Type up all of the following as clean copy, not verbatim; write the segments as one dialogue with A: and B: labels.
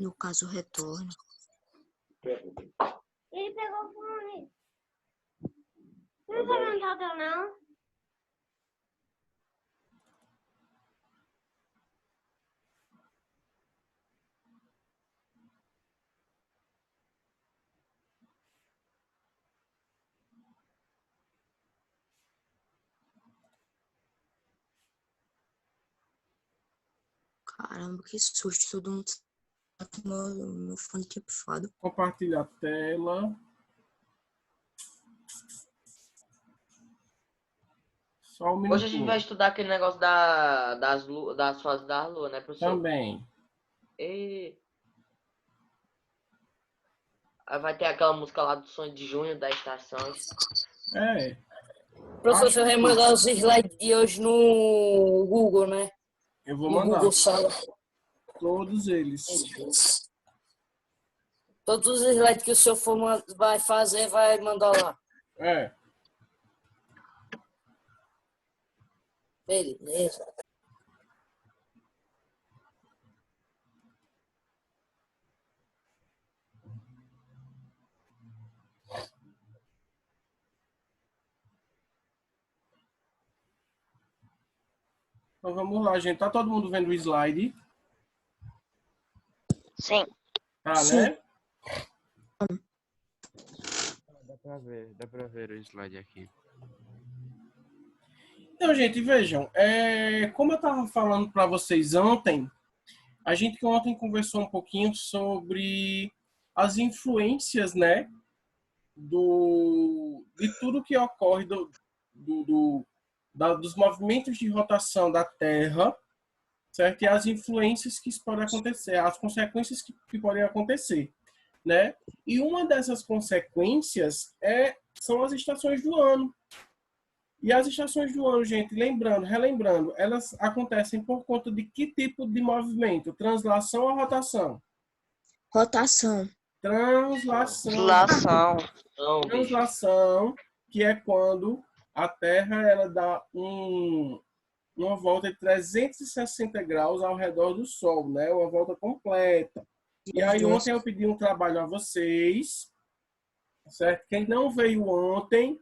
A: No caso, retorno.
B: Ele pegou o fone. Não sabe onde tá o teu, não?
A: Caramba, que susto. Todo mundo tá com meu fone tinha pifado.
C: Compartilhar a tela. Só um
D: Hoje a gente vai
C: minutinho.
D: estudar aquele negócio das fases da lua, né, professor?
C: Também.
D: E... Aí vai ter aquela música lá do Sonho de Junho, das estações.
C: É.
E: Professor, você vai mandar os slides de hoje no Google, né?
C: Eu vou
E: No
C: mandar
E: Google Sala.
C: todos eles.
E: Todos os slides que o senhor vai fazer, vai mandar lá.
C: É.
E: Beleza.
C: Então vamos lá, gente. Tá todo mundo vendo o slide?
B: Sim.
C: Tá,
A: Sim.
C: né?
F: Dá pra ver o slide aqui.
C: Então, gente, vejam. Como eu estava falando para vocês ontem, a gente ontem conversou um pouquinho sobre as influências, né? De tudo que ocorre dos movimentos de rotação da Terra, certo? E as influências que isso pode acontecer, as consequências que podem acontecer, né? E uma dessas consequências são as estações do ano. E as estações do ano, gente, relembrando, elas acontecem por conta de que tipo de movimento? Translação ou rotação?
A: Rotação.
B: Translação.
C: Translação, que é quando a Terra ela dá uma volta de 360 graus ao redor do Sol, né? Uma volta completa. E aí ontem eu pedi um trabalho a vocês, certo? Quem não veio ontem,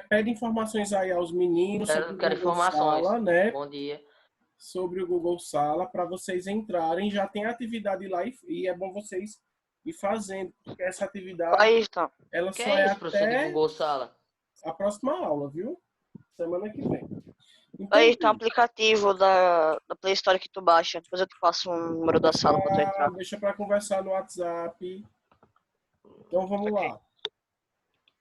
C: pede informações aí aos meninos sobre o Google Sala, né?
D: Bom dia.
C: Sobre o Google Sala, para vocês entrarem. Já tem atividade lá e é bom vocês ir fazendo, porque essa atividade
B: Ayrton.
C: ela
D: Que
C: só
D: é
C: é
D: isso, professor de
C: até
D: Google Sala?
C: a próxima aula, viu? Semana que vem. Então,
B: Aí tem um aplicativo da Play Store que tu baixa. Depois eu te passo um número da sala pra tu entrar.
C: deixa para conversar no WhatsApp. Então vamos lá.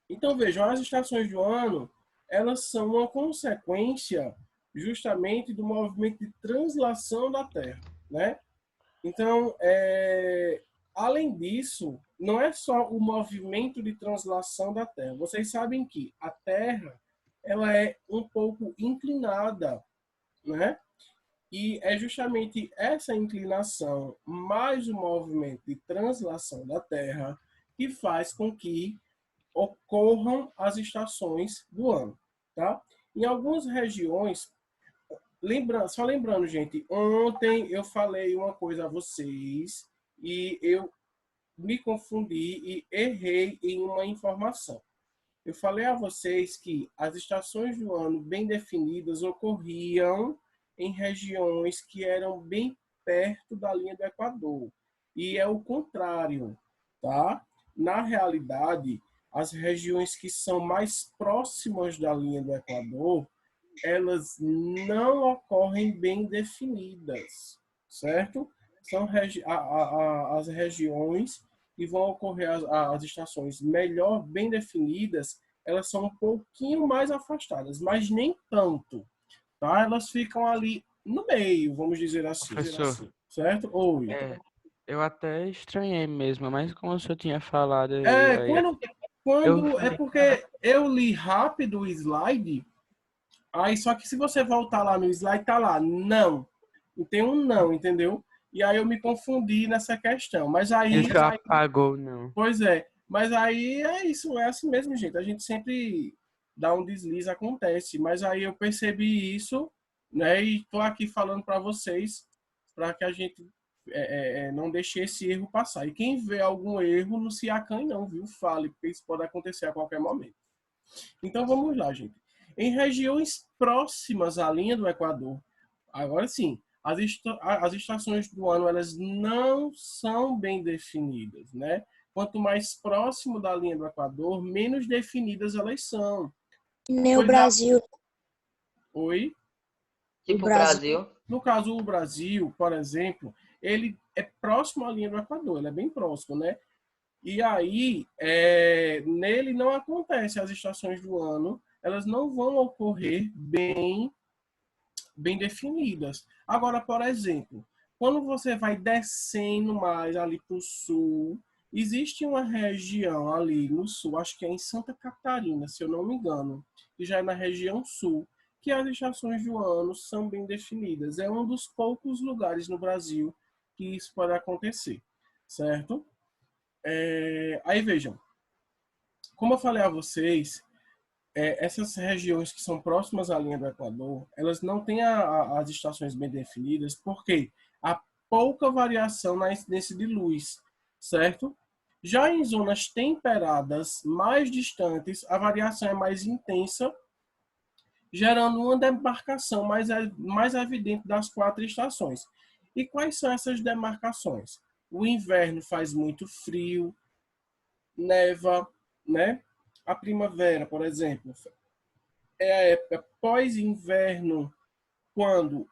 C: Então vejam, as estações do ano, elas são uma consequência justamente do movimento de translação da Terra, né? Então, além disso, não é só o movimento de translação da Terra. Vocês sabem que a Terra ela é um pouco inclinada, né? E é justamente essa inclinação mais o movimento de translação da Terra que faz com que ocorram as estações do ano, tá? Em algumas regiões, só lembrando, gente, ontem eu falei uma coisa a vocês e eu me confundi e errei em uma informação. Eu falei a vocês que as estações do ano bem definidas ocorriam em regiões que eram bem perto da linha do Equador. E é o contrário, tá? Na realidade, as regiões que são mais próximas da linha do Equador, elas não ocorrem bem definidas, certo? São as regiões que vão ocorrer as estações melhor bem definidas, elas são um pouquinho mais afastadas, mas nem tanto, tá? Elas ficam ali no meio, vamos dizer assim.
F: Professor,
C: Certo? Oi.
F: eu até estranhei mesmo, mas como o senhor tinha falado aí,
C: É porque eu li rápido o slide, aí só que se você voltar lá no slide, tá lá, não. E tem um não, entendeu? E aí eu me confundi nessa questão. Mas aí.
F: Ele só apagou, não.
C: Pois é. Mas aí é isso, é assim mesmo, gente. A gente sempre dá um deslize, acontece. Mas aí eu percebi isso, né? E tô aqui falando para vocês, para que a gente não deixe esse erro passar. E quem vê algum erro, não se acanhe não, viu? Fale, porque isso pode acontecer a qualquer momento. Então vamos lá, gente. Em regiões próximas à linha do Equador, agora sim, as estações do ano elas não são bem definidas, né? Quanto mais próximo da linha do Equador, menos definidas elas são.
A: Nem o
C: Pois
A: Brasil.
C: Oi?
D: Tipo o
A: Brasil.
D: Brasil.
C: No caso, o Brasil, por exemplo, ele é próximo à linha do Equador, ele é bem próximo, né? E aí, nele não acontece as estações do ano, elas não vão ocorrer bem definidas. Agora, por exemplo, quando você vai descendo mais ali para o sul, existe uma região ali no sul, acho que é em Santa Catarina, se eu não me engano, que já é na região sul, que as estações do ano são bem definidas. É um dos poucos lugares no Brasil que isso pode acontecer, certo? Aí vejam, como eu falei a vocês, essas regiões que são próximas à linha do Equador, elas não têm as estações bem definidas porque há pouca variação na incidência de luz, certo? Já em zonas temperadas mais distantes, a variação é mais intensa, gerando uma demarcação mais evidente das 4 estações. E quais são essas demarcações? O inverno faz muito frio, neva, né? A primavera, por exemplo, é a época pós-inverno, quando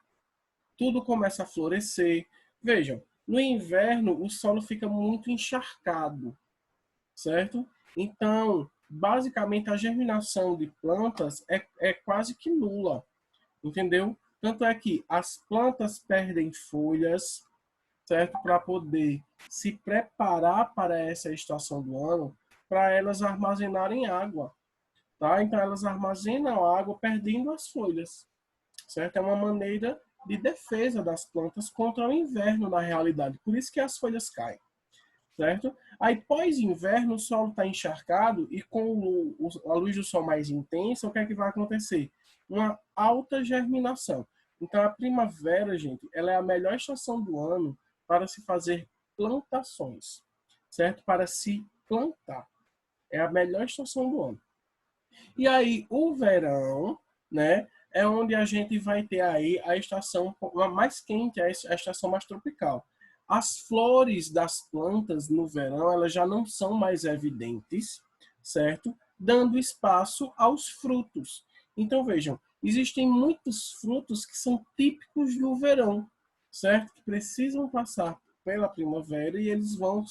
C: tudo começa a florescer. Vejam, no inverno o solo fica muito encharcado, certo? Então, basicamente, a germinação de plantas é quase que nula, entendeu? Tanto é que as plantas perdem folhas, certo? Para poder se preparar para essa estação do ano, para elas armazenarem água, tá? Então, elas armazenam água perdendo as folhas, certo? É uma maneira de defesa das plantas contra o inverno, na realidade. Por isso que as folhas caem, certo? Aí, pós-inverno, o solo está encharcado e com a luz do sol mais intensa, o que é que vai acontecer? Uma alta germinação. Então, a primavera, gente, ela é a melhor estação do ano para se fazer plantações, certo? Para se plantar. É a melhor estação do ano. E aí, o verão, né, é onde a gente vai ter aí a estação mais quente, a estação mais tropical. As flores das plantas no verão, elas já não são mais evidentes, certo? Dando espaço aos frutos. Então, vejam, existem muitos frutos que são típicos do verão, certo? Que precisam passar pela primavera e eles vão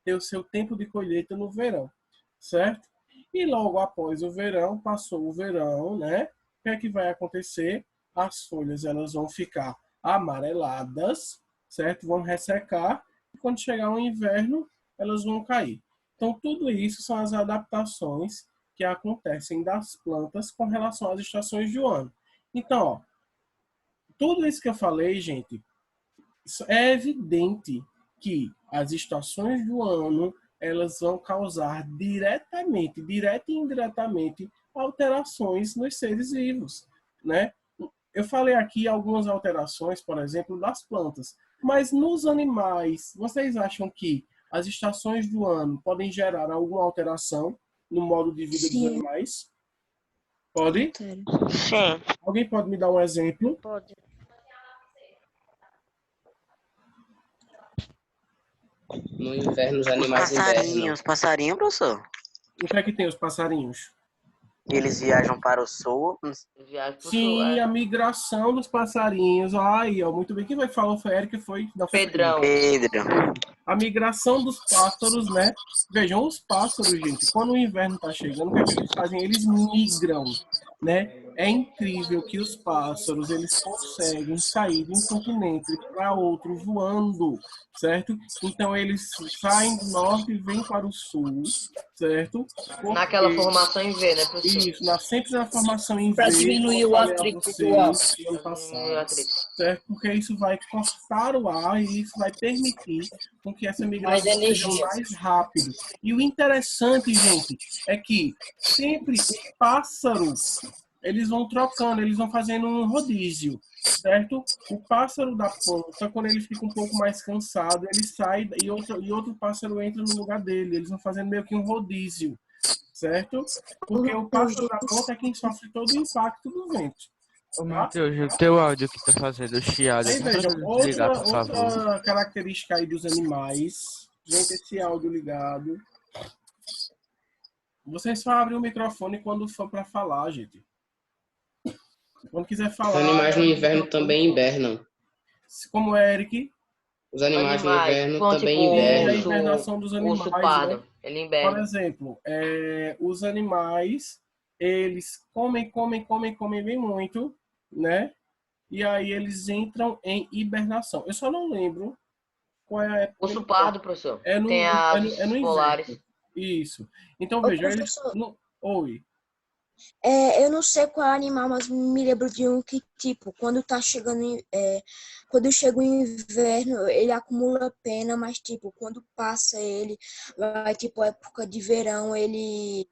C: ter o seu tempo de colheita no verão, certo? E logo após o verão, passou o verão, né? O que é que vai acontecer? As folhas elas vão ficar amareladas, certo? Vão ressecar e quando chegar o inverno, elas vão cair. Então, tudo isso são as adaptações que acontecem das plantas com relação às estações do ano. Então, ó, tudo isso que eu falei, gente, é evidente que as estações do ano elas vão causar direta e indiretamente, alterações nos seres vivos, né? Eu falei aqui algumas alterações, por exemplo, das plantas, mas nos animais, vocês acham que as estações do ano podem gerar alguma alteração no modo de vida dos animais? Pode?
B: Sim.
C: Alguém pode me dar um exemplo?
B: Pode.
G: No inverno, os animais invernam.
H: Os passarinhos, professor.
C: O que é que tem os passarinhos?
H: Eles viajam para o sul.
D: Viagem pro sul,
C: Sim, a migração dos passarinhos. Aí, ó, muito bem. Quem vai falar foi Eric, foi da
D: Pedrão.
H: Pedro.
C: A migração dos pássaros, né? Vejam, os pássaros, gente, quando o inverno tá chegando, o que é que eles fazem? Eles migram, né? É incrível que os pássaros, eles conseguem sair de um continente para outro voando, certo? Então, eles saem do norte e vêm para o sul, certo? Porque...
D: Naquela formação em V, né, professor?
C: Isso, sempre na formação em V.
E: Pra diminuir o atrito do ar.
C: Certo? Porque isso vai cortar o ar e isso vai permitir com que essa migração
E: Mais
C: seja
E: energia.
C: mais rápido. E o interessante, gente, é que sempre o pássaro eles vão trocando, eles vão fazendo um rodízio, certo? O pássaro da ponta, quando ele fica um pouco mais cansado, ele sai e outro pássaro entra no lugar dele. Eles vão fazendo meio que um rodízio, certo? Porque o pássaro da ponta é quem sofre todo o impacto do vento.
F: Ô, Matheus, o teu áudio que tá fazendo chiado.
C: Aí
F: Dá pra
C: vejam,
F: desligar, por favor?
C: outra característica aí dos animais. Gente, esse áudio ligado. Vocês só abrem o microfone quando for para falar, gente. Quando quiser
G: Os
C: falar.
G: animais no inverno também hibernam.
C: Como é, Eric?
G: Os animais no inverno
D: tipo,
G: também
C: E a
G: hibernam.
C: hibernação dos animais.
D: Urso pardo,
C: Né?
D: ele
C: Por
D: inverna.
C: exemplo, os animais, eles comem bem muito, né? E aí eles entram em hibernação. Eu só não lembro qual é a época.
D: Urso pardo, professor.
C: É no,
D: Tem
C: é
D: as
C: no, é no
D: polares.
C: inverno. Isso. Então,
A: Ô,
C: veja, eles...
A: professor.
C: Oi.
A: Eu não sei qual é o animal, mas me lembro de um que, tipo, quando tá chegando, quando chega o inverno, ele acumula pena, mas, tipo, quando passa ele, vai, tipo, época de verão, ele,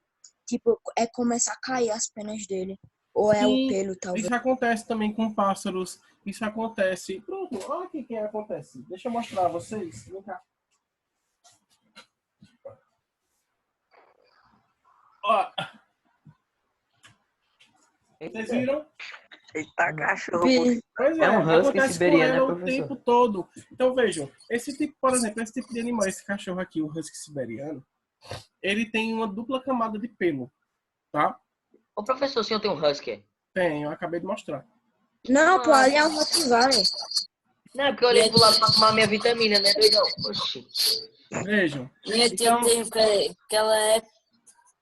A: tipo, começa a cair as penas dele. Ou é o
C: Sim,
A: pelo, talvez.
C: isso acontece também com pássaros. Isso acontece. Pronto, olha aqui quem acontece. Deixa eu mostrar a vocês. Vem cá. Ó. Vocês viram?
H: Eita, cachorro.
C: Pois
I: É um husky
C: acontece com
I: siberiano,
C: ela
I: né,
C: o
I: professor?
C: tempo todo. Então vejam, esse tipo, por exemplo, esse tipo de animal, esse cachorro aqui, o husky siberiano, ele tem uma dupla camada de pelo, tá?
D: Ô, professor, o senhor tem um husky?
C: Tem, eu acabei de mostrar.
A: Não, pô, ali é um Rottweiler.
D: Não, é porque eu olhei pro lado pra tomar minha vitamina, né, doidão? Oxi.
C: Vejam.
E: Minha tia
C: Então,
E: tem que ela é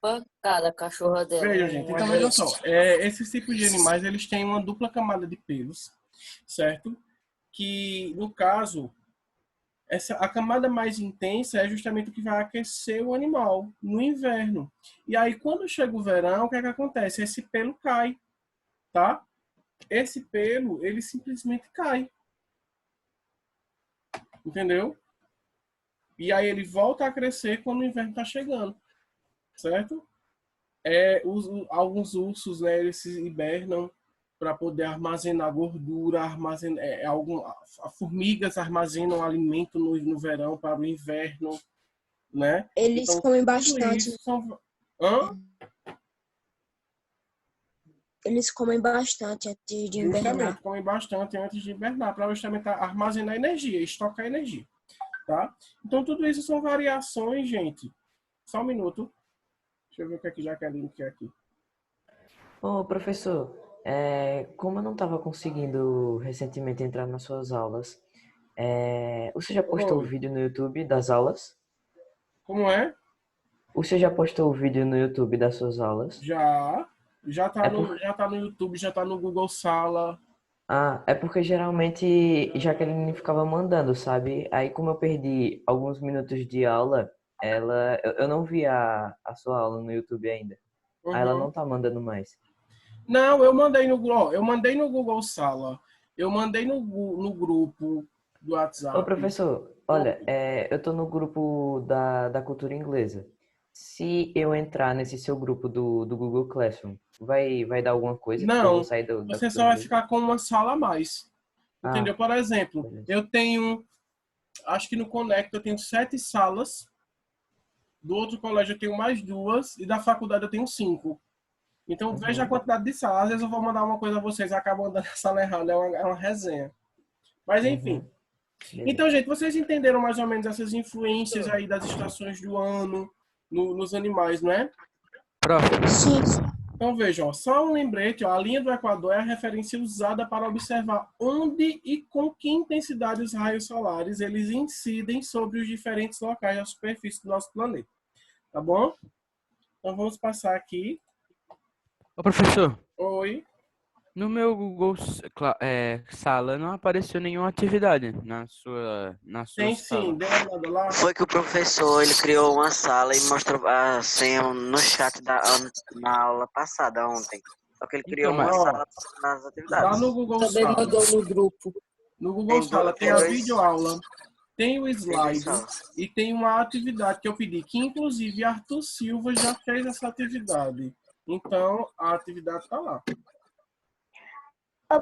E: pancada, a cachorra dela.
C: vejam, gente. Então, vejam só. Esses tipos de animais, eles têm uma dupla camada de pelos, certo? Que, no caso, a camada mais intensa é justamente o que vai aquecer o animal no inverno. E aí, quando chega o verão, o que é que acontece? Esse pelo cai, tá? Esse pelo, ele simplesmente cai. Entendeu? E aí ele volta a crescer quando o inverno está chegando. Certo? Alguns ursos, né, eles se hibernam para poder armazenar gordura, formigas armazenam alimento no verão para o inverno, né?
A: Eles
C: Então,
A: comem
C: tudo
A: bastante.
C: isso são... Hã?
A: Eles comem bastante antes de invernar.
C: Justamente, comem bastante antes de hibernar, para justamente armazenar energia, estocar energia, tá? Então, tudo isso são variações, gente. Só um minuto. Deixa eu ver o que é que Jaqueline quer aqui.
I: Ô, professor, como eu não estava conseguindo recentemente entrar nas suas aulas, você já postou o
C: Oi.
I: vídeo no YouTube das aulas?
C: Como é?
I: Você já postou o vídeo no YouTube das suas aulas?
C: Já tá no YouTube, já tá no Google Sala.
I: Ah, é porque geralmente Jaqueline ficava mandando, sabe? Aí como eu perdi alguns minutos de aula, eu não vi a sua aula no YouTube ainda. Aí ela
C: Uhum.
I: não tá mandando mais.
C: Não, eu mandei no Google Sala. Eu mandei no grupo do WhatsApp.
I: Ô, professor, olha, eu tô no grupo da cultura inglesa. Se eu entrar nesse seu grupo do Google Classroom, vai dar alguma coisa? Porque eu
C: Não,
I: vou sair da
C: você
I: cultura
C: só vai
I: inglesa?
C: ficar com uma sala a mais.
I: Ah,
C: Entendeu? Por exemplo,
I: beleza.
C: eu tenho, acho que no Conecta eu tenho 7 salas. Do outro colégio eu tenho mais 2 e da faculdade eu tenho 5. Então veja a quantidade de salas. Às vezes eu vou mandar uma coisa a vocês e acabo mandando a sala errada. É uma resenha. Mas enfim.
I: Beleza.
C: Então, gente, vocês entenderam mais ou menos essas influências aí das estações do ano nos animais, não é?
F: Prof,
A: Sim.
C: Então vejam, ó, só um lembrete, ó, a linha do Equador é a referência usada para observar onde e com que intensidade os raios solares eles incidem sobre os diferentes locais da superfície do nosso planeta. Tá bom? Então vamos passar aqui.
F: ô professor,
C: Oi.
F: no meu Google Sala não apareceu nenhuma atividade na sua
C: Tem
F: sala.
C: sim, dê uma olhada lá.
H: Foi que o professor, ele criou uma sala e mostrou a senha no chat na aula passada, ontem. Só que ele criou
F: Então,
H: uma
C: mas-
H: sala nas
C: Lá
H: atividades.
C: no Google
E: Também
C: Sala.
E: mandou no grupo.
C: No Google Sala tem a
H: dois-
C: videoaula, tem o slide
H: salas.
C: e tem uma atividade que eu pedi, que inclusive Arthur Silva já fez essa atividade. Então, a atividade está lá.
J: Ô,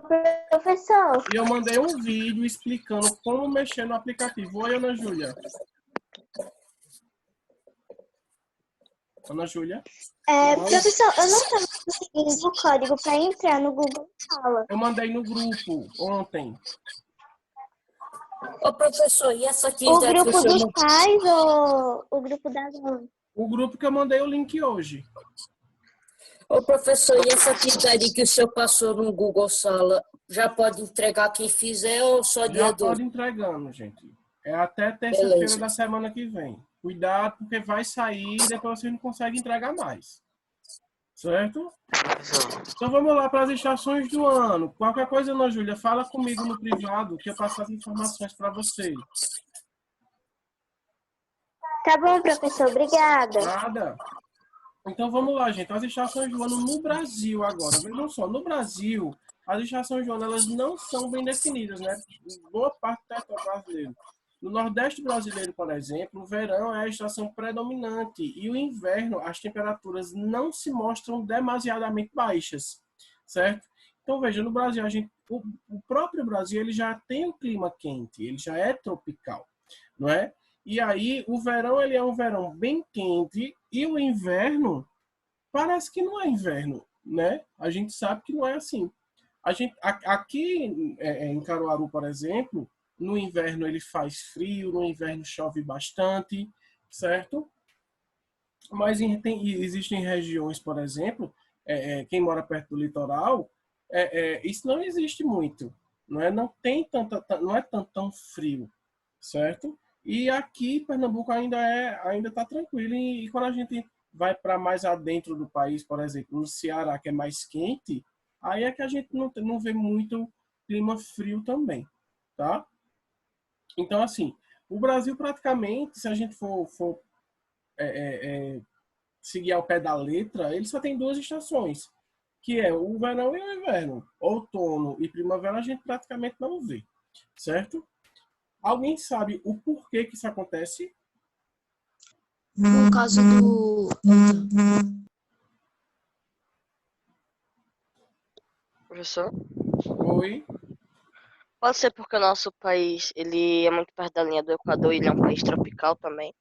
J: professor,
C: E eu mandei um vídeo explicando como mexer no aplicativo. Oi, Ana Júlia. Ana Júlia?
J: professor, eu não estava conseguindo o código para entrar no Google Sala.
C: Eu mandei no grupo ontem.
E: Ô, professor, e essa
J: O
E: atividade que o
J: grupo
E: senhor
J: dos
E: não...
J: pais ou o grupo das mães?
C: O grupo que eu mandei o link hoje.
E: Ô, professor, e essa atividade que o senhor passou no Google Sala, já pode entregar quem fizer ou só
C: Já
E: dia 12?
C: pode entregando, gente. É até terça-feira
E: Beleza.
C: da semana que vem. Cuidado, porque vai sair e depois você não consegue entregar mais. Certo? Então vamos lá para as estações do ano. Qualquer coisa, Ana Júlia, fala comigo no privado que eu passo as informações para você.
J: Tá bom, professor, obrigada.
C: Nada. Então vamos lá, gente. As estações do ano no Brasil agora. Vejam só, no Brasil, as estações do ano elas não são bem definidas, né? Boa parte do território brasileiro. No Nordeste brasileiro, por exemplo, o verão é a estação predominante e o inverno, as temperaturas não se mostram demasiadamente baixas, certo? Então, veja, no Brasil, o próprio Brasil ele já tem um clima quente, ele já é tropical, não é? E aí, o verão ele é um verão bem quente e o inverno parece que não é inverno, né? A gente sabe que não é assim. Aqui em Caruaru, por exemplo, no inverno ele faz frio, no inverno chove bastante, certo? Mas existem regiões, por exemplo, quem mora perto do litoral, isso não existe muito, não é? Não tem não é tão frio, certo? E aqui Pernambuco ainda está tranquilo e quando a gente vai para mais adentro do país, por exemplo, no Ceará, que é mais quente, aí é que a gente não vê muito clima frio também, tá? Então, assim, o Brasil praticamente, se a gente for seguir ao pé da letra, ele só tem duas estações, que é o verão e o inverno. Outono e primavera a gente praticamente não vê, certo? Alguém sabe o porquê que isso acontece?
A: No caso do.
B: Professor?
C: Oi?
B: Pode ser porque o nosso país ele é muito perto da linha do Equador e ele é um país tropical também.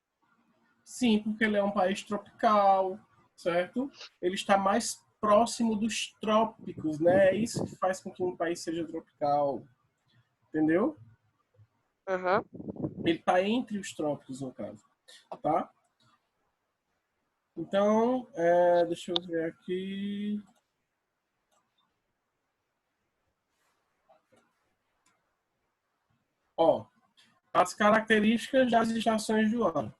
C: Sim, porque ele é um país tropical, certo? Ele está mais próximo dos trópicos, né? É isso que faz com que um país seja tropical, entendeu?
B: Uhum.
C: Ele está entre os trópicos, no caso, tá? Então, deixa eu ver aqui. Ó, as características das estações do ano.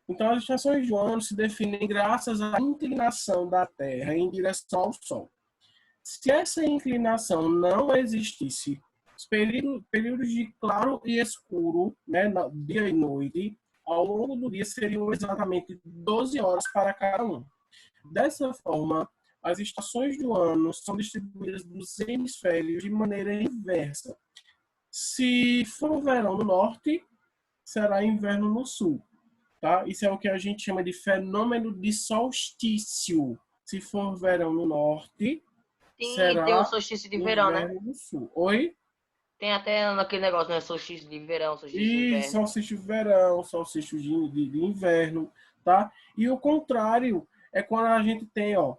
C: Então, as estações do ano se definem graças à inclinação da Terra em direção ao Sol. Se essa inclinação não existisse, os períodos de claro e escuro, né, dia e noite, ao longo do dia seriam exatamente 12 horas para cada um. Dessa forma, as estações do ano são distribuídas nos hemisférios de maneira inversa. Se for verão no norte, será inverno no sul. Tá? Isso é o que a gente chama de fenômeno de solstício. Se for verão no norte,
D: Sim,
C: será
D: tem o solstício de verão, né?
C: inverno no sul. Oi?
D: Tem até aquele negócio, né? Solstício de verão, solstício de
C: E
D: inverno.
C: solstício de verão, solstício de inverno, tá? E o contrário é quando a gente tem, ó,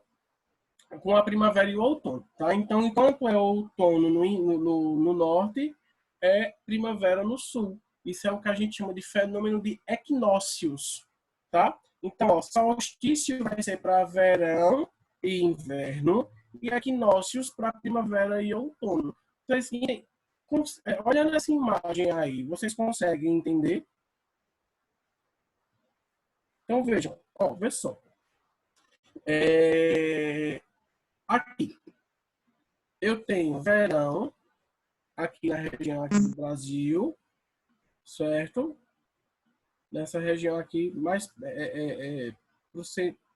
C: com a primavera e o outono, tá? Então, enquanto é outono no norte, é primavera no sul. Isso é o que a gente chama de fenômeno de equinócios, tá? Então, ó, solstício vai ser para verão e inverno e equinócios para primavera e outono. Vocês, olhando essa imagem aí, vocês conseguem entender? Então, vejam, ó, vê só. Aqui, eu tenho verão, aqui na região aqui do Brasil, certo? Nessa região aqui, mais pro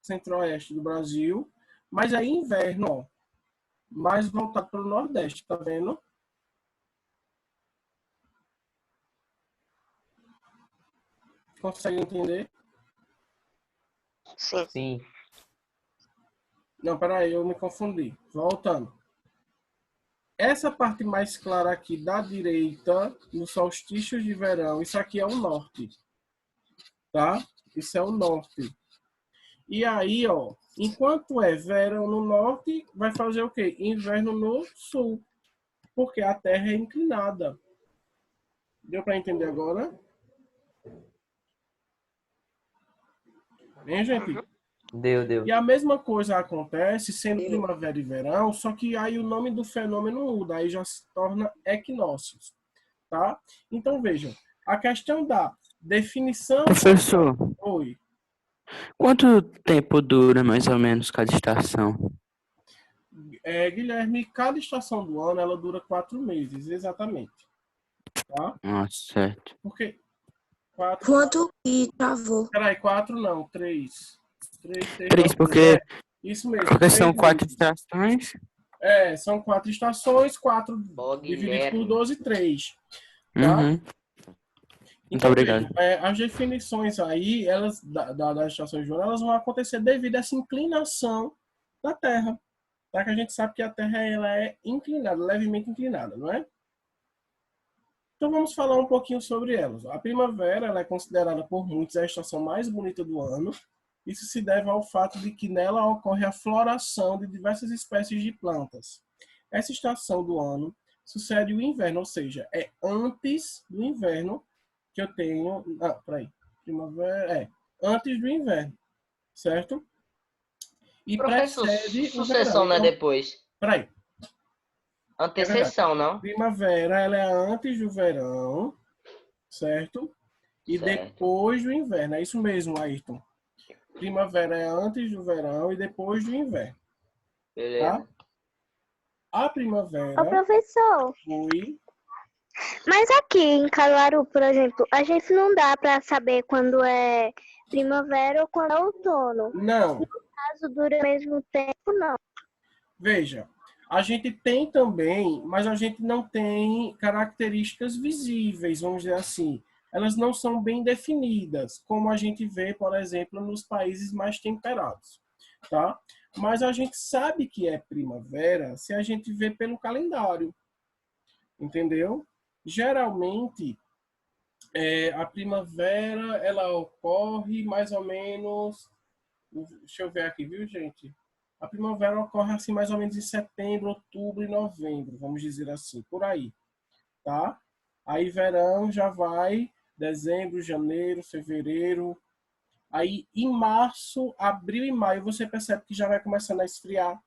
C: centro-oeste do Brasil, mas aí inverno, ó, mais voltado para o Nordeste, tá vendo? Consegue entender?
B: Sim.
I: Sim.
C: Não, peraí, eu me confundi. Voltando. Essa parte mais clara aqui da direita, no solstício de verão, isso aqui é o norte, tá? Isso é o norte. E aí, ó, enquanto é verão no norte, vai fazer o quê? Inverno no sul, porque a Terra é inclinada. Deu para entender agora? Hein, gente?
I: Deu.
C: E a mesma coisa acontece sendo primavera e verão, só que aí o nome do fenômeno muda, aí já se torna equinócios, tá? Então, vejam, a questão da definição...
F: Professor,
C: Oi.
F: quanto tempo dura mais ou menos cada estação?
C: Guilherme, cada estação do ano, ela dura 4 meses, exatamente. Tá?
F: Certo.
C: Porque... 4...
A: Quanto que travou?
C: Peraí, 4 não, 3.
F: 3, porque...
C: Isso mesmo.
F: Porque são 4
C: meses.
F: estações?
C: São 4 estações, 4 dividido por 12, 3. Tá?
F: Uhum. Muito obrigado.
C: As definições aí, elas das estações de ano, elas vão acontecer devido a essa inclinação da Terra. Tá? Que a gente sabe que a Terra ela é inclinada, levemente inclinada, não é? Então vamos falar um pouquinho sobre elas. A primavera ela é considerada por muitos a estação mais bonita do ano. Isso se deve ao fato de que nela ocorre a floração de diversas espécies de plantas. Essa estação do ano sucede o inverno, ou seja, é antes do inverno que eu tenho... Primavera antes do inverno, certo? E
D: Professor,
C: precede
D: sucessão,
C: o verão.
D: não é depois?
C: Peraí.
D: Antecessão, não?
C: Primavera ela é antes do verão, certo? E
D: Certo.
C: depois do inverno. É isso mesmo, Ayrton. Primavera é antes do verão e depois do inverno.
D: Beleza.
C: Tá? A primavera...
J: Ô, professor,
C: Oi.
J: mas aqui em Caruaru, por exemplo, a gente não dá para saber quando é primavera ou quando é outono.
C: Não.
J: No caso, dura ao mesmo tempo, não.
C: Veja, a gente tem também, mas a gente não tem características visíveis, vamos dizer assim. Elas não são bem definidas, como a gente vê, por exemplo, nos países mais temperados, tá? Mas a gente sabe que é primavera se a gente vê pelo calendário, entendeu? Geralmente, a primavera, ela ocorre mais ou menos... Deixa eu ver aqui, viu, gente? A primavera ocorre assim mais ou menos em setembro, outubro e novembro, vamos dizer assim, por aí, tá? Aí verão já vai dezembro, janeiro, fevereiro. Aí em março, abril e maio você percebe que já vai começando a esfriar,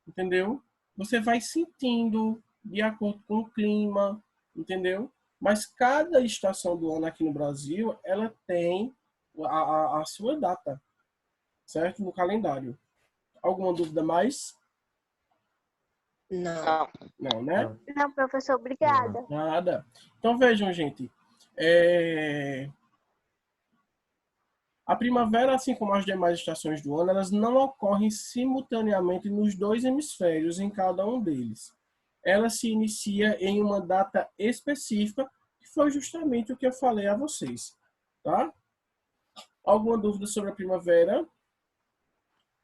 C: entendeu? Você vai sentindo de acordo com o clima, entendeu? Mas cada estação do ano aqui no Brasil, ela tem a sua data, certo? No calendário. Alguma dúvida mais?
A: Não.
C: Não, né?
J: Não, professor, obrigada.
C: Nada. Então vejam, gente. A primavera, assim como as demais estações do ano, elas não ocorrem simultaneamente nos dois hemisférios, em cada um deles. Ela se inicia em uma data específica, que foi justamente o que eu falei a vocês. Tá? Alguma dúvida sobre a primavera?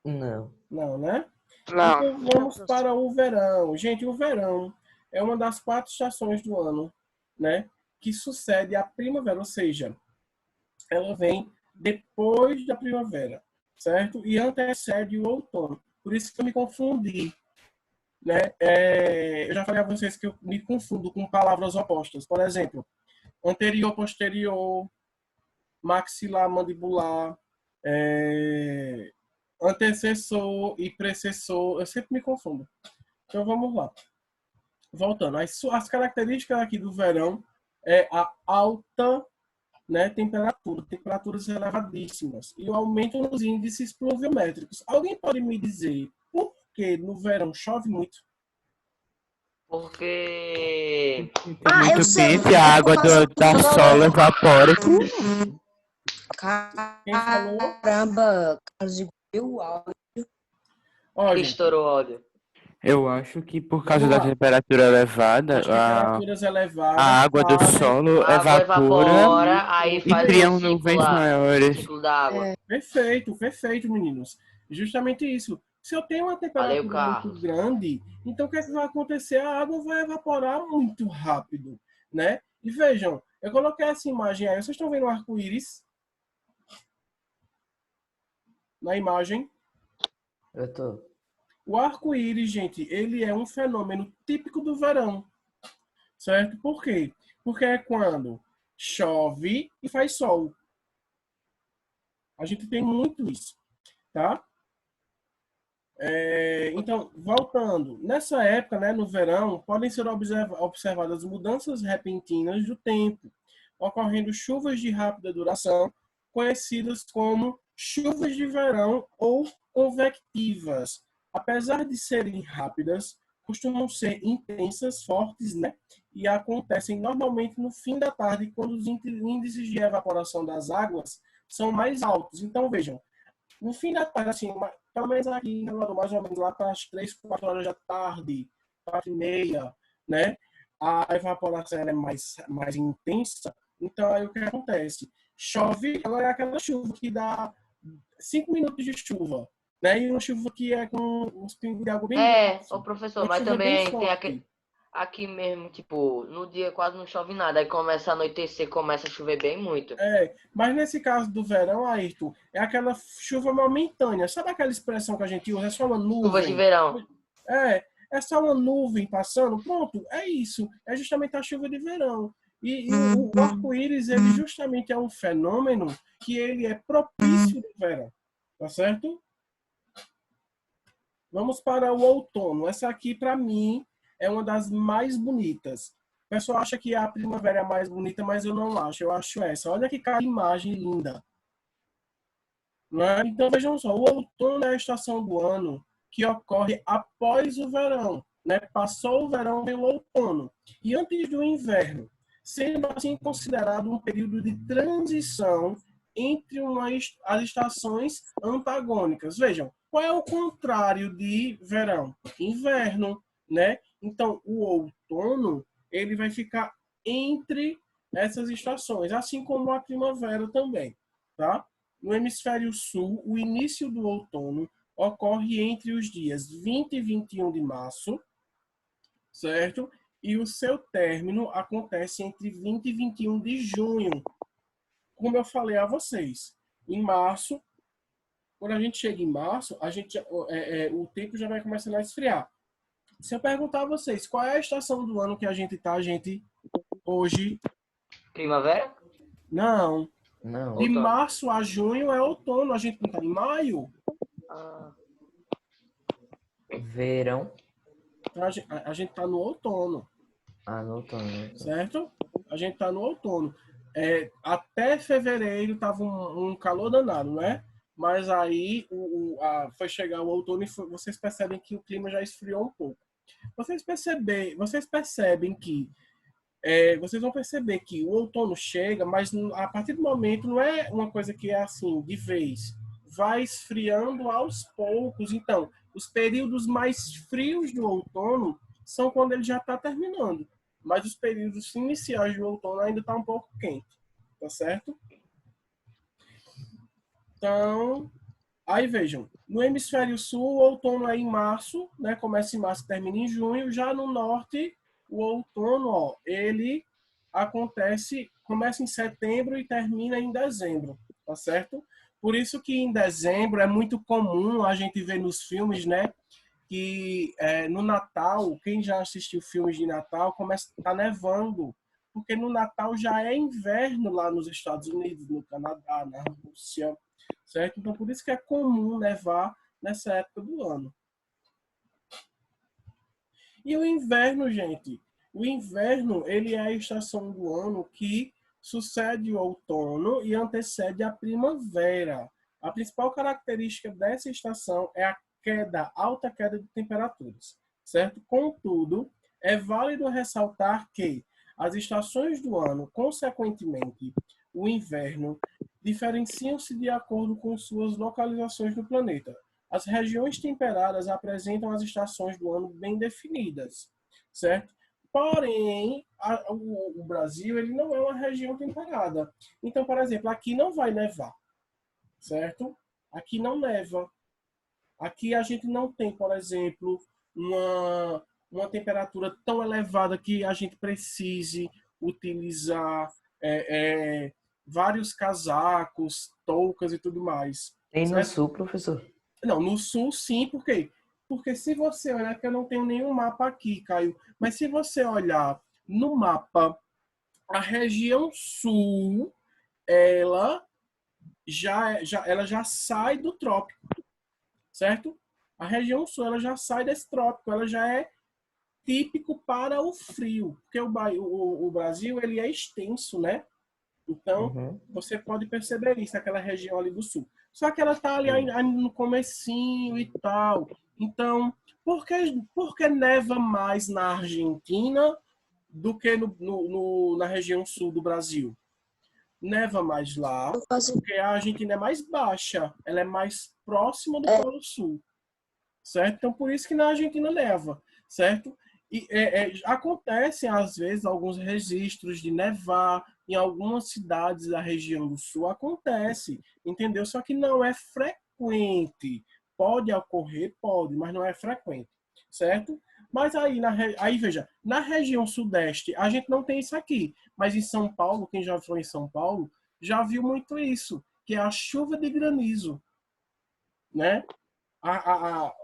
I: Não.
C: Não, né?
B: Não.
C: Então vamos para o verão. Gente, o verão é uma das 4 estações do ano, né? Que sucede à primavera, ou seja, ela vem depois da primavera, certo? E antecede o outono. Por isso que eu me confundi, né? Eu já falei a vocês que eu me confundo com palavras opostas. Por exemplo, anterior, posterior, maxilar, mandibular, antecessor e precessor. Eu sempre me confundo. Então vamos lá. Voltando. As características aqui do verão é a alta, né, temperatura, temperaturas elevadíssimas e o aumento nos índices pluviométricos. Alguém pode me dizer por que no verão chove muito?
D: Porque...
F: Muito
A: eu sei.
F: quente, a água da sola evapora.
C: Quem falou?
A: Caramba, Carlos engoliu o áudio.
C: Olha,
D: Estourou o áudio.
F: Eu acho que por causa
C: Vamos
F: da
C: lá.
F: temperatura elevada,
C: as temperaturas elevadas
F: a água do
C: fazem-
F: solo
D: A água
F: evapora
D: evapora, aí
F: e
D: faz
F: cria
D: o
F: nuvens
D: ciclo lá, o
F: maiores.
D: ciclo da água.
C: Perfeito, perfeito, meninos. Justamente isso. Se eu tenho uma
D: Valeu,
C: temperatura muito
D: Carlos.
C: grande, então o que é que vai acontecer? A água vai evaporar muito rápido, né? E vejam, eu coloquei essa imagem aí. Vocês estão vendo o arco-íris na imagem?
I: Eu tô.
C: O arco-íris, gente, ele é um fenômeno típico do verão, certo? Por quê? Porque é quando chove e faz sol. A gente tem muito isso, tá? Então, voltando, nessa época, né, no verão, podem ser observadas mudanças repentinas do tempo, ocorrendo chuvas de rápida duração, conhecidas como chuvas de verão ou convectivas. Apesar de serem rápidas, costumam ser intensas, fortes, né? E acontecem normalmente no fim da tarde, quando os índices de evaporação das águas são mais altos. Então, vejam, no fim da tarde, assim, pelo menos aqui, mais ou menos lá para as 3, 4 horas da tarde, 4h30, né? A evaporação é mais intensa. Então, aí o que acontece? Chove, ela é aquela chuva que dá 5 minutos de chuva, né? E uma chuva que é com uns pingos de água bem grosso.
D: Ô professor,
C: Uma
D: mas
C: chuva bem
D: também tem
C: forte.
D: aqui mesmo, tipo, no dia quase não chove nada, aí começa a anoitecer, começa a chover bem muito.
C: Mas nesse caso do verão, Ayrton, é aquela chuva momentânea. Sabe aquela expressão que a gente usa? É só uma
D: Chuvas de
C: nuvem.
D: verão.
C: É só uma nuvem passando. Pronto, é isso. É justamente a chuva de verão. E o arco-íris, ele justamente é um fenômeno que ele é propício do verão. Tá certo? Vamos para o outono. Essa aqui, para mim, é uma das mais bonitas. O pessoal acha que a primavera é a mais bonita, mas eu não acho. Eu acho essa. Olha que cada imagem linda. Né? Então, vejam só. O outono é a estação do ano que ocorre após o verão. Né? Passou o verão, vem o outono. E antes do inverno. Sendo assim considerado um período de transição entre as estações antagônicas. Vejam, qual é o contrário de verão? Inverno, né? Então, o outono, ele vai ficar entre essas estações, assim como a primavera também, tá? No hemisfério sul, o início do outono ocorre entre os dias 20 e 21 de março, certo? E o seu término acontece entre 20 e 21 de junho. Como eu falei a vocês, em março, quando a gente chega em março, o tempo já vai começando a esfriar. Se eu perguntar a vocês, qual é a estação do ano que a gente está, hoje?
D: Primavera?
C: Não.
I: Não.
C: De
D: Outono.
C: março a junho é outono, a gente não está em maio.
I: Verão.
C: Então, a gente está no outono.
I: No outono.
C: Certo? A gente está no outono. Até fevereiro estava um calor danado, né? Mas aí foi chegar o outono e vocês percebem que o clima já esfriou um pouco. Vocês percebem que vocês vão perceber que o outono chega, mas a partir do momento não é uma coisa que é assim, de vez. Vai esfriando aos poucos. Então, os períodos mais frios do outono são quando ele já está terminando. Mas os períodos iniciais do outono ainda está um pouco quente. Tá certo? Então, aí vejam. No hemisfério sul, o outono é em março, né? Começa em março e termina em junho. Já no norte, o outono, ele começa em setembro e termina em dezembro. Tá certo? Por isso que em dezembro é muito comum a gente ver nos filmes, né? Que no Natal, quem já assistiu filmes de Natal, começa a estar nevando, porque no Natal já é inverno lá nos Estados Unidos, no Canadá, na Rússia, certo? Então, por isso que é comum nevar nessa época do ano. E o inverno, gente? O inverno, ele é a estação do ano que sucede o outono e antecede a primavera. A principal característica dessa estação é a alta queda de temperaturas, certo? Contudo, é válido ressaltar que as estações do ano, consequentemente, o inverno, diferenciam-se de acordo com suas localizações no planeta. As regiões temperadas apresentam as estações do ano bem definidas, certo? Porém, o Brasil ele não é uma região temperada. Então, por exemplo, aqui não vai nevar, certo? Aqui não neva. Aqui a gente não tem, por exemplo, uma temperatura tão elevada que a gente precise utilizar vários casacos, toucas e tudo mais.
I: Tem no
C: Certo?
I: sul, professor?
C: Não, no sul sim, por quê? Porque se você olhar, que eu não tenho nenhum mapa aqui, Caio, mas se você olhar no mapa, a região sul, ela já sai do trópico, certo? A região sul, ela já sai desse trópico, ela já é típico para o frio, porque o Brasil, ele é extenso, né? Então, você pode perceber isso, aquela região ali do sul. Só que ela está ali ainda no comecinho e tal. Então, por que neva mais na Argentina do que na região sul do Brasil? Neva mais lá, porque a Argentina é mais baixa, ela é mais próxima do Polo Sul, certo? Então, por isso que na Argentina neva, certo? E acontecem, às vezes, alguns registros de nevar em algumas cidades da região do sul. Acontece, entendeu? Só que não é frequente. Pode ocorrer, pode, mas não é frequente, certo? Mas aí veja, na região sudeste, a gente não tem isso aqui. Mas em São Paulo, quem já foi em São Paulo, já viu muito isso, que é a chuva de granizo, né?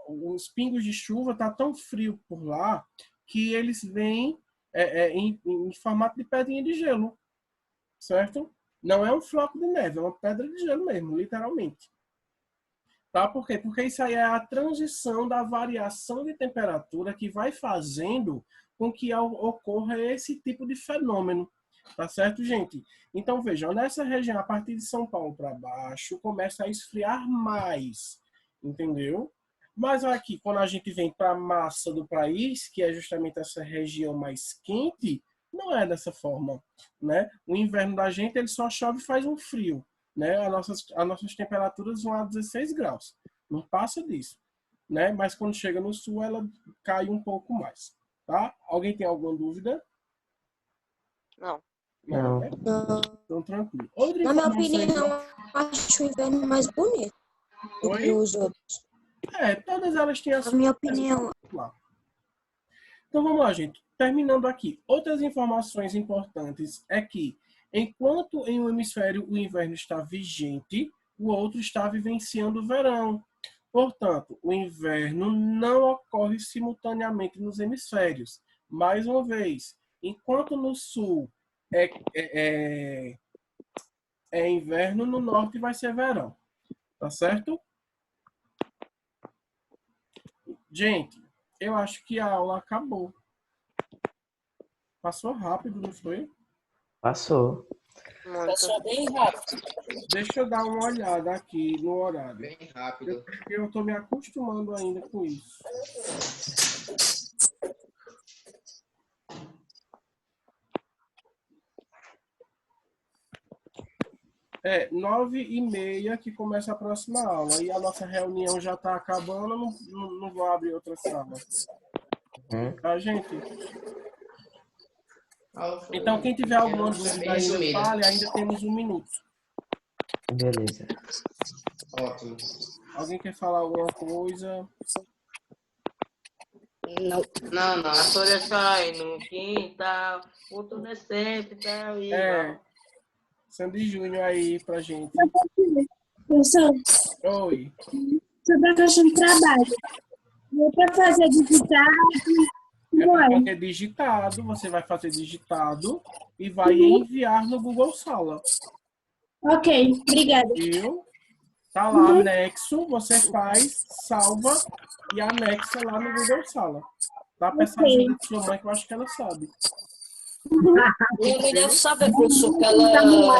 C: Os pingos de chuva tá tão frio por lá que eles vêm em formato de pedrinha de gelo, certo? Não é um floco de neve, é uma pedra de gelo mesmo, literalmente. Tá? Por quê? Porque isso aí é a transição da variação de temperatura que vai fazendo com que ocorra esse tipo de fenômeno. Tá certo, gente? Então, vejam, nessa região, a partir de São Paulo para baixo, começa a esfriar mais, entendeu? Mas aqui, quando a gente vem para a massa do país, que é justamente essa região mais quente, não é dessa forma, né? O inverno da gente, ele só chove e faz um frio, né? As nossas temperaturas vão a 16 graus. Não passa disso, né? Mas quando chega no sul, ela cai um pouco mais, tá? Alguém tem alguma dúvida?
B: Não.
C: Não, né? Então, tranquilo.
A: Na minha opinião, acho o inverno mais bonito do que os outros.
C: Todas elas têm a sua...
A: Na minha opinião.
C: Então, vamos lá, gente. Terminando aqui. Outras informações importantes é que, enquanto em um hemisfério o inverno está vigente, o outro está vivenciando o verão. Portanto, o inverno não ocorre simultaneamente nos hemisférios. Mais uma vez, enquanto no sul é inverno, no norte vai ser verão. Tá certo? Gente, eu acho que a aula acabou. Passou rápido, não foi?
I: Passou.
E: Passou bem rápido.
C: Deixa eu dar uma olhada aqui no horário.
G: Bem rápido.
C: Eu tô me acostumando ainda com isso. 9h30 que começa a próxima aula. E a nossa reunião já está acabando, não vou abrir outra sala. Tá, gente? Então, quem tiver alguma dúvida ainda, fale, ainda temos 1 minuto.
I: Beleza.
G: Ótimo.
C: Alguém quer falar alguma coisa?
E: Não.
D: Não. A folha sai no quintal, o tudo é sempre tá aí.
C: Sandy Júnior aí pra gente.
J: Professor,
C: Oi.
J: sobre a questão de trabalho. Vou para fazer digitado.
C: Pra fazer digitado, você vai fazer digitado e vai enviar no Google Sala.
J: Ok, obrigada.
C: Viu? Tá lá, anexo, você faz, salva e anexa lá no Google Sala. Dá pra essa ajuda de sua mãe que eu acho que ela sabe.
E: Minha mãe deve saber, professor, que ela...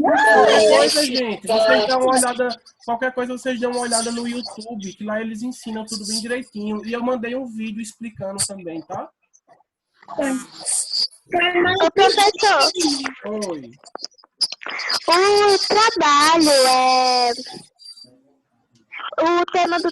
C: Qualquer coisa, gente, vocês dão uma olhada, qualquer coisa vocês dão uma olhada no YouTube, que lá eles ensinam tudo bem direitinho. E eu mandei um vídeo explicando também, tá?
J: Ô, professor,
C: Oi.
J: o trabalho o tema do